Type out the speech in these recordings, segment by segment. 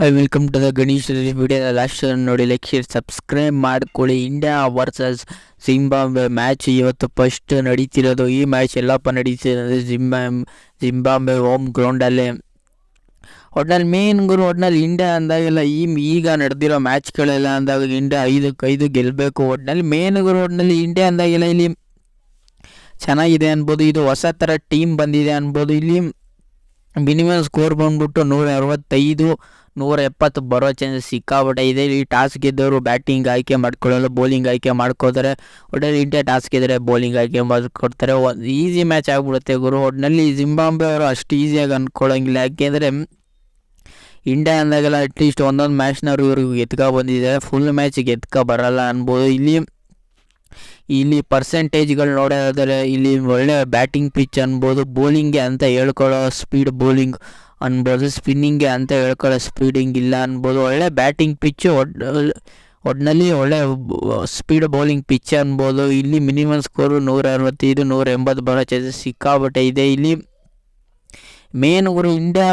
I welcome to the Ganesh ವಿಡಿಯೋದ last ನೋಡಿ, like share subscribe ಮಾಡ್ಕೊಳ್ಳಿ. ಇಂಡಿಯಾ ವರ್ಸಸ್ ಜಿಂಬಾಬ್ವೆ ಮ್ಯಾಚ್ ಇವತ್ತು ಫಸ್ಟ್ ನಡೀತಿರೋದು. ಈ ಮ್ಯಾಚ್ ಎಲ್ಲಪ್ಪ ನಡೀತಿರೋದು ಜಿಂಬಾಬ್ವೆ ಹೋಮ್ ಗ್ರೌಂಡಲ್ಲೇ. ಒಟ್ನಲ್ಲಿ ಮೇನ್ ಗುರು, ಒಟ್ನಲ್ಲಿ ಇಂಡಿಯಾ ಅಂದಾಗೆಲ್ಲ ಈಗ ನಡೆದಿರೋ ಮ್ಯಾಚ್ಗಳೆಲ್ಲ ಅಂದಾಗ ಇಂಡಿಯಾ 5-5 ಗೆಲ್ಲಬೇಕು. ಒಟ್ನಲ್ಲಿ ಮೇನ್ ಗುರು, ಒಟ್ನಲ್ಲಿ ಇಂಡಿಯಾ ಅಂದಾಗೆಲ್ಲ ಇಲ್ಲಿ ಚೆನ್ನಾಗಿದೆ ಅನ್ಬೋದು. ಇದು ಹೊಸ ಥರ ಟೀಮ್ ಬಂದಿದೆ ಅನ್ಬೋದು. ಇಲ್ಲಿ ಮಿನಿಮಮ್ ಸ್ಕೋರ್ ಬಂದ್ಬಿಟ್ಟು 165-170 ಬರೋ ಚಾನ್ಸಸ್ ಸಿಕ್ಕಾಬಿಟ್ಟೆ ಇದೆ. ಇಲ್ಲಿ ಟಾಸ್ ಗೆದ್ದವರು ಬ್ಯಾಟಿಂಗ್ ಆಯ್ಕೆ ಮಾಡ್ಕೊಳ್ಳಲು ಬೌಲಿಂಗ್ ಆಯ್ಕೆ ಮಾಡ್ಕೋತಾರೆ. ಒಟ್ಟಲ್ಲಿ ಇಂಡಿಯಾ ಟಾಸ್ ಗೆದ್ದರೆ ಬೌಲಿಂಗ್ ಆಯ್ಕೆ ಮಾಡ್ಕೊಡ್ತಾರೆ. ಒಂದು ಈಸಿ ಮ್ಯಾಚ್ ಆಗಿಬಿಡುತ್ತೆ ಗುರು. ಒಟ್ಟಿನಲ್ಲಿ ಜಿಂಬಾಬ್ವೆ ಅವರು ಅಷ್ಟು ಈಸಿಯಾಗಿ ಅಂದ್ಕೊಳ್ಳೋಂಗಿಲ್ಲ. ಯಾಕೆಂದರೆ ಇಂಡಿಯಾ ಅಂದಾಗೆಲ್ಲ ಅಟ್ಲೀಸ್ಟ್ ಒಂದೊಂದು ಮ್ಯಾಚ್ನವ್ರು ಇವ್ರಿಗೆ ಗೆದ್ಕೊ ಬಂದಿದ್ದಾರೆ, ಫುಲ್ ಮ್ಯಾಚ್ ಗೆದ್ಕೊ ಬರಲ್ಲ ಅನ್ಬೋದು. ಇಲ್ಲಿ ಪರ್ಸೆಂಟೇಜ್ಗಳು ನೋಡೋದಾದರೆ ಇಲ್ಲಿ ಒಳ್ಳೆ ಬ್ಯಾಟಿಂಗ್ ಪಿಚ್ ಅನ್ಬೋದು. ಬೌಲಿಂಗ್ಗೆ ಅಂತ ಹೇಳ್ಕೊಳ್ಳೋ ಸ್ಪೀಡ್ ಬೌಲಿಂಗ್ ಅನ್ಬೋದು, ಸ್ಪಿನ್ನಿಂಗ್ಗೆ ಅಂತ ಹೇಳ್ಕೊಳ್ಳೋ ಸ್ಪೀಡಿಂಗ್ ಇಲ್ಲ ಅನ್ಬೋದು. ಒಳ್ಳೆ ಬ್ಯಾಟಿಂಗ್ ಪಿಚ್ಚು, ಒಟ್ಟಿನಲ್ಲಿ ಒಳ್ಳೆ ಸ್ಪೀಡ್ ಬೌಲಿಂಗ್ ಪಿಚ್ ಅನ್ಬೋದು. ಇಲ್ಲಿ ಮಿನಿಮಮ್ ಸ್ಕೋರು 165-180 ಬರೋ ಚಾನ್ಸಸ್ ಸಿಕ್ಕಾಬಟ್ಟೆ ಇದೆ. ಇಲ್ಲಿ ಮೇನ್ ಗುರು ಇಂಡಿಯಾ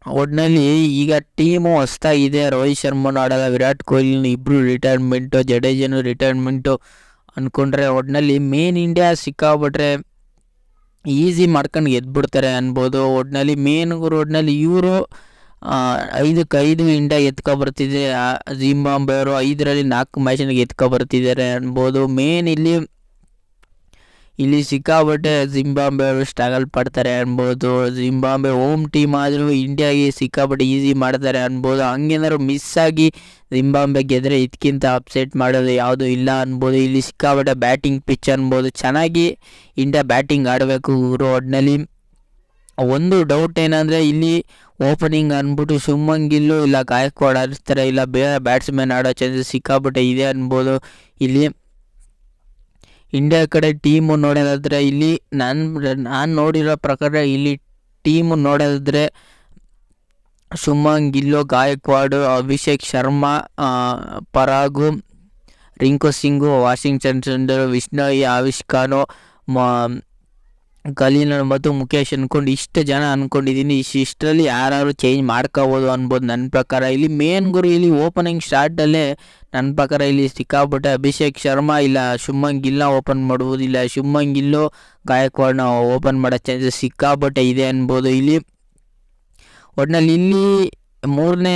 ಒಟ್ಟಿನಲ್ಲಿ ಈಗ ಟೀಮು ಹೊಸ್ತಾಗಿದೆ. ರೋಹಿತ್ ಶರ್ಮನು ಆಡಲ್ಲ, ವಿರಾಟ್ ಕೊಹ್ಲಿನ ಇಬ್ಬರು ರಿಟೈರ್ಮೆಂಟು, ಜಡೇಜನು ರಿಟೈರ್ಮೆಂಟು ಅಂದ್ಕೊಂಡ್ರೆ ಒಟ್ಟಿನಲ್ಲಿ ಮೇನ್ ಇಂಡಿಯಾ ಸಿಕ್ಕಾಬಿಟ್ರೆ ಈಸಿ ಮಾಡ್ಕೊಂಡು ಗೆದ್ಬಿಡ್ತಾರೆ ಅನ್ಬೋದು. ಒಟ್ಟಿನಲ್ಲಿ ಮೇನ್ ಗುರು, ಒಟ್ಟಿನಲ್ಲಿ ಇವರು 5-5 ಇಂಡಿಯಾ ಬರ್ತಿದೆ. ಜಿಂಬಾಬ್ವೆ ಅವರು 5ರಲ್ಲಿ 4 ಮ್ಯಾಚನ್ನ ಬರ್ತಿದ್ದಾರೆ ಅನ್ಬೋದು. ಮೇನ್ ಇಲ್ಲಿ ಸಿಕ್ಕಾಬಿಟ್ಟೆ ಜಿಂಬಾಬ್ವೆ ಅವರು ಸ್ಟ್ರಗಲ್ ಪಡ್ತಾರೆ ಅನ್ಬೋದು. ಜಿಂಬಾಬ್ವೆ ಹೋಮ್ ಟೀಮ್ ಆದರೂ ಇಂಡಿಯಾಗೆ ಸಿಕ್ಕಾಬಿಟ್ಟೆ ಈಸಿ ಮಾಡ್ತಾರೆ ಅನ್ಬೋದು. ಹಂಗೇನಾದ್ರು ಮಿಸ್ ಆಗಿ ಜಿಂಬಾಬ್ವೆ ಗೆದ್ರೆ ಇದಕ್ಕಿಂತ ಅಪ್ಸೆಟ್ ಮಾಡೋದು ಯಾವುದೂ ಇಲ್ಲ ಅನ್ಬೋದು. ಇಲ್ಲಿ ಸಿಕ್ಕಾಬಿಟ್ಟೆ ಬ್ಯಾಟಿಂಗ್ ಪಿಚ್ ಅನ್ಬೋದು. ಚೆನ್ನಾಗಿ ಇಂಡಿಯಾ ಬ್ಯಾಟಿಂಗ್ ಆಡಬೇಕು ಇವರು. ಒಟ್ಟಿನಲ್ಲಿ ಒಂದು ಡೌಟ್ ಏನಂದರೆ ಇಲ್ಲಿ ಓಪನಿಂಗ್ ಅಂದ್ಬಿಟ್ಟು ಶುಭ್ಮನ್ ಗಿಲ್ ಇಲ್ಲ ಗಾಯಕ್ವಾಡ್ ಆಡಿಸ್ತಾರೆ, ಇಲ್ಲ ಬೇರೆ ಬ್ಯಾಟ್ಸ್ಮನ್ ಆಡೋ ಚಾನ್ಸಸ್ ಸಿಕ್ಕಾಬಿಟ್ಟೆ ಇದೆ ಅನ್ಬೋದು. ಇಲ್ಲಿ ಇಂಡಿಯಾ ಕಡೆ ಟೀಮು ನೋಡೋದಾದರೆ ಇಲ್ಲಿ ನಾನು ನೋಡಿರೋ ಪ್ರಕಾರ ಇಲ್ಲಿ ಟೀಮು ನೋಡೋದಾದರೆ ಶುಭ್ಮನ್ ಗಿಲ್ಲು, ಗಾಯಕ್ವಾಡು, ಅಭಿಷೇಕ್ ಶರ್ಮಾ, ಪರಾಗು, ರಿಂಕು ಸಿಂಗು, ವಾಷಿಂಗ್ಟನ್ ಸುಂದರ್, ವಿಷ್ಣೋಯ್, ಆವಿಷ್ ಖಾನು, ಕಲೀನ್ ಮತ್ತು ಮುಖೇಶ್ ಅಂದ್ಕೊಂಡು ಇಷ್ಟು ಜನ ಅಂದ್ಕೊಂಡಿದ್ದೀನಿ. ಇಷ್ಟರಲ್ಲಿ ಯಾರು ಚೇಂಜ್ ಮಾಡ್ಕೋಬೋದು ಅನ್ಬೋದು ನನ್ನ ಪ್ರಕಾರ. ಇಲ್ಲಿ ಮೇನ್ ಗುರು, ಇಲ್ಲಿ ಓಪನಿಂಗ್ ಸ್ಟಾರ್ಟಲ್ಲೇ ನನ್ನ ಪ್ರಕಾರ ಇಲ್ಲಿ ಸಿಕ್ಕಾಬಿಟ್ಟೆ ಅಭಿಷೇಕ್ ಶರ್ಮಾ ಇಲ್ಲ ಶುಭ್ಮನ್ ಗಿಲ್ನ ಓಪನ್ ಮಾಡ್ಬೋದು, ಇಲ್ಲ ಶುಭ್ಮನ್ ಗಿಲ್ಲು ಗಾಯಕ್ವಾಡ್ನ ಓಪನ್ ಮಾಡೋ ಚಾನ್ಸಸ್ ಸಿಕ್ಕಾಬಿಟ್ಟೆ ಇದೆ ಅನ್ಬೋದು. ಇಲ್ಲಿ ಒಟ್ಟಿನಲ್ಲಿ ಇಲ್ಲಿ ಮೂರನೇ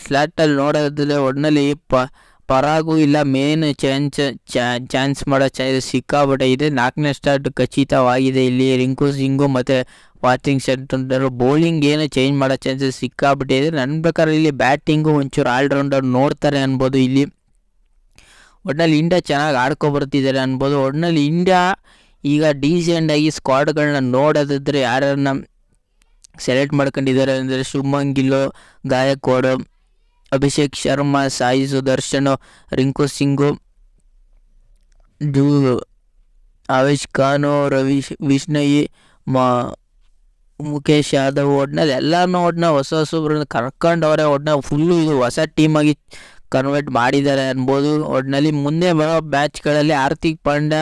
ಸ್ಲಾಟಲ್ಲಿ ನೋಡೋದ್ರೆ ಒಟ್ಟಿನಲ್ಲಿ ಪರಾಗು ಇಲ್ಲ ಮೇನ್ ಚಾನ್ಸ್ ಮಾಡೋ ಚಾನ್ಸಸ್ ಸಿಕ್ಕಾಬಿಟ್ಟೆ ಇದೆ. 4ನೇ ಸ್ಟಾರ್ಟ್ ಖಚಿತವಾಗಿದೆ. ಇಲ್ಲಿ ರಿಂಕು ಸಿಂಗು ಮತ್ತು ವಾಷಿಂಗ್ಟನ್ ಬೌಲಿಂಗ್ ಏನು ಚೇಂಜ್ ಮಾಡೋ ಚಾನ್ಸಸ್ ಸಿಕ್ಕಾಬಿಟ್ಟೆ ಇದೆ. ನನ್ನ ಪ್ರಕಾರ ಇಲ್ಲಿ ಬ್ಯಾಟಿಂಗು ಒಂಚೂರು ಆಲ್ರೌಂಡರ್ ನೋಡ್ತಾರೆ ಅನ್ಬೋದು. ಇಲ್ಲಿ ಒಟ್ಟಿನಲ್ಲಿ ಇಂಡಿಯಾ ಚೆನ್ನಾಗಿ ಆಡ್ಕೊಬರ್ತಿದ್ದಾರೆ ಅನ್ಬೋದು. ಒಟ್ಟಿನಲ್ಲಿ ಇಂಡಿಯಾ ಈಗ ಡೀಸೆಂಟಾಗಿ ಸ್ಕ್ವಾಡ್ಗಳನ್ನ ನೋಡೋದಾದರೆ ಯಾರನ್ನ ಸೆಲೆಕ್ಟ್ ಮಾಡ್ಕೊಂಡಿದ್ದಾರೆ ಅಂದರೆ ಶುಭ್ಮನ್ ಗಿಲ್ಲು, ಗಾಯಕ್ವಾಡ್, ಅಭಿಷೇಕ್ ಶರ್ಮಾ, ಸಾಯಿ ಸುದರ್ಶನ್, ರಿಂಕು ಸಿಂಗು, ಆವಿಷ್ ಖಾನು, ವಿಷ್ಣೋಯ್, ಮುಖೇಶ್ ಯಾದವ್. ಒಟ್ಟಿನಲ್ಲಿ ಎಲ್ಲರೂ ಹೊಸಬ್ರನ್ನ ಕರ್ಕೊಂಡವ್ರೆ. ಒಟ್ಟಿನಲ್ಲಿ ಫುಲ್ಲು ಇದು ಹೊಸ ಟೀಮಾಗಿ ಕನ್ವರ್ಟ್ ಮಾಡಿದ್ದಾರೆ ಅನ್ಬೋದು. ಒಟ್ಟಿನಲ್ಲಿ ಮುಂದೆ ಬರೋ ಮ್ಯಾಚ್ಗಳಲ್ಲಿ ಹಾರ್ದಿಕ್ ಪಾಂಡ್ಯ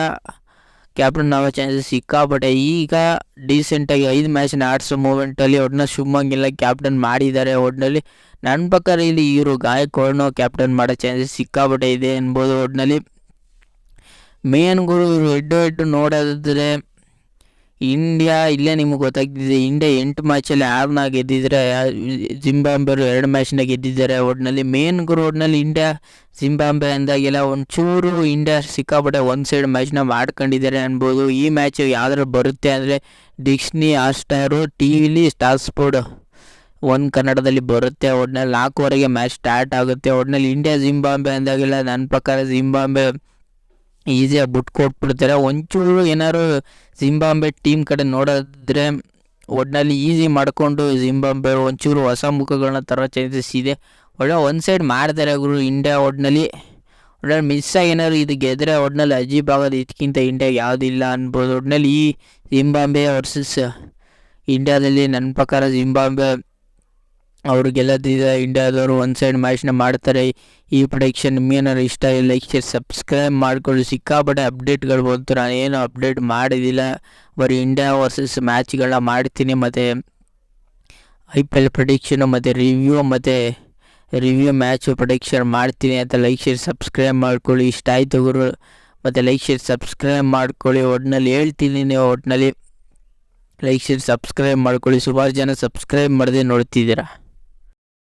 ಕ್ಯಾಪ್ಟನ್ ಆಗೋ ಚಾನ್ಸಸ್ ಸಿಕ್ಕಾಬಿಟ್ಟೆ. ಈಗ ಡೀಸೆಂಟಾಗಿ 5 ಮ್ಯಾಚ್ನ ಆಡಿಸೋ ಮೂಮೆಂಟಲ್ಲಿ ಒಟ್ಟಿನಲ್ಲಿ ಶುಭ್ಮನ್ ಗಿಲ್ ಕ್ಯಾಪ್ಟನ್ ಮಾಡಿದ್ದಾರೆ. ಒಟ್ಟಿನಲ್ಲಿ ನನ್ನ ಪ್ರಕಾರ ಇಲ್ಲಿ ಇವರು ಗಾಯಕ್ವಾಡ್ನೋ ಕ್ಯಾಪ್ಟನ್ ಮಾಡೋ ಚಾನ್ಸಸ್ ಸಿಕ್ಕಾಬಿಟ್ಟೆ ಇದೆ ಅನ್ಬೋದು. ಒಟ್ಟಿನಲ್ಲಿ ಮೇನ್ ಗುರು ಹೆಡ್ ನೋಡೋದಾದರೆ ಇಂಡಿಯಾ ಇಲ್ಲೇ ನಿಮಗೆ ಗೊತ್ತಾಗ್ತಿದೆ. ಇಂಡಿಯಾ 8 ಮ್ಯಾಚಲ್ಲಿ 6ನ ಗೆದ್ದಿದ್ರೆ, ಜಿಂಬಾಬ್ವೆ 2 ಮ್ಯಾಚ್ನ ಗೆದ್ದಿದ್ದಾರೆ. ಒಟ್ಟಿನಲ್ಲಿ ಮೇನ್ ಗುರು, ಒಟ್ಟಿನಲ್ಲಿ ಇಂಡಿಯಾ ಜಿಂಬಾಬ್ವೆ ಅಂದಾಗೆಲ್ಲ ಒಂಚೂರು ಇಂಡಿಯಾ ಸಿಕ್ಕಾಬಿಟ್ಟೆ ಒಂದು ಸೈಡ್ ಮ್ಯಾಚ್ನ ಮಾಡ್ಕೊಂಡಿದ್ದಾರೆ ಅನ್ಬೋದು. ಈ ಮ್ಯಾಚ್ ಯಾವ್ದಾರು ಬರುತ್ತೆ ಅಂದರೆ ಡಿಸ್ನಿ ಹಾಟ್ಸ್ಟಾರು ಟಿವಿಲಿ ಸ್ಟಾರ್ ಸ್ಪೋರ್ಟ್ 1 ಕನ್ನಡದಲ್ಲಿ ಬರುತ್ತೆ. ಒಟ್ಟಿನಲ್ಲಿ 4ವರೆಗೆ ಮ್ಯಾಚ್ ಸ್ಟಾರ್ಟ್ ಆಗುತ್ತೆ. ಒಟ್ಟಿನಲ್ಲಿ ಇಂಡಿಯಾ ಜಿಂಬಾಬ್ವೆ ಅಂದಾಗೆಲ್ಲ ನನ್ನ ಪ್ರಕಾರ ಜಿಂಬಾಬ್ವೆ ಈಸಿಯಾಗಿ ಕೊಟ್ಬಿಡ್ತಾರೆ. ಒಂಚೂರು ಏನಾದ್ರು ಜಿಂಬಾಬ್ವೆ ಟೀಮ್ ಕಡೆ ನೋಡಿದ್ರೆ ಒಟ್ಟಿನಲ್ಲಿ ಈಸಿ ಮಾಡಿಕೊಂಡು ಜಿಂಬಾಬ್ವೆ ಒಂಚೂರು ಹೊಸ ಮುಖಗಳನ್ನ ತರೋ ಚಾನ್ಸಸ್ ಇದೆ. ಒಳ್ಳೆ ಒಂದು ಸೈಡ್ ಮಾಡ್ತಾರೆ ಗುರು ಇಂಡಿಯಾ. ಒಟ್ಟಿನಲ್ಲಿ ಮಿಸ್ಸಾಗಿ ಏನಾದ್ರು ಇದು ಗೆದ್ರೆ ಒಟ್ಟಿನಲ್ಲಿ ಅಜೀಬ್ ಆಗೋದು, ಇದಕ್ಕಿಂತ ಇಂಡಿಯಾಗೆ ಯಾವುದಿಲ್ಲ ಅನ್ಬೋದು. ಒಟ್ಟಿನಲ್ಲಿ ಈ ಜಿಂಬಾಬ್ವೆ ವರ್ಸಸ್ ಇಂಡಿಯಾದಲ್ಲಿ ನನ್ನ ಪ್ರಕಾರ ಜಿಂಬಾಬ್ವೆ ಅವರು ಗೆಲ್ಲದಿದೆ. ಇಂಡಿಯಾದವರು ಒಂದು ಸೈಡ್ ಮ್ಯಾಚ್ನ ಮಾಡ್ತಾರೆ. ಈ ಪ್ರೊಡಿಕ್ಷನ್ ನಿಮಗೇನಾದ್ರು ಇಷ್ಟ ಇಲ್ಲ, ಲೈಕ್ ಶೇರ್ ಸಬ್ಸ್ಕ್ರೈಬ್ ಮಾಡ್ಕೊಳ್ಳಿ. ಸಿಕ್ಕಾಪಟ್ಟೆ ಅಪ್ಡೇಟ್ಗಳು ಬಂತು. ನಾನು ಏನು ಅಪ್ಡೇಟ್ ಮಾಡೋದಿಲ್ಲ, ಬರೀ ಇಂಡಿಯಾ ವರ್ಸಸ್ ಮ್ಯಾಚ್ಗಳನ್ನ ಮಾಡ್ತೀನಿ. ಮತ್ತು IPL ಪ್ರೆಡಿಕ್ಷನು ಮತ್ತು ರಿವ್ಯೂ ಮ್ಯಾಚು ಪ್ರೆಡಿಕ್ಷನ್ ಮಾಡ್ತೀನಿ ಅಂತ ಲೈಕ್ ಶೇರ್ ಸಬ್ಸ್ಕ್ರೈಬ್ ಮಾಡ್ಕೊಳ್ಳಿ. ಇಷ್ಟ ಆಯಿತು ಗುರು, ಮತ್ತು ಲೈಕ್ ಶೇರ್ ಸಬ್ಸ್ಕ್ರೈಬ್ ಮಾಡ್ಕೊಳ್ಳಿ. ಒಟ್ಟಿನಲ್ಲಿ ಹೇಳ್ತೀನಿ, ನೀವು ಒಟ್ಟಿನಲ್ಲಿ ಲೈಕ್ ಶೇರ್ ಸಬ್ಸ್ಕ್ರೈಬ್ ಮಾಡ್ಕೊಳ್ಳಿ. ಸುಮಾರು ಜನ ಸಬ್ಸ್ಕ್ರೈಬ್ ಮಾಡದೆ ನೋಡ್ತಿದ್ದೀರಾ.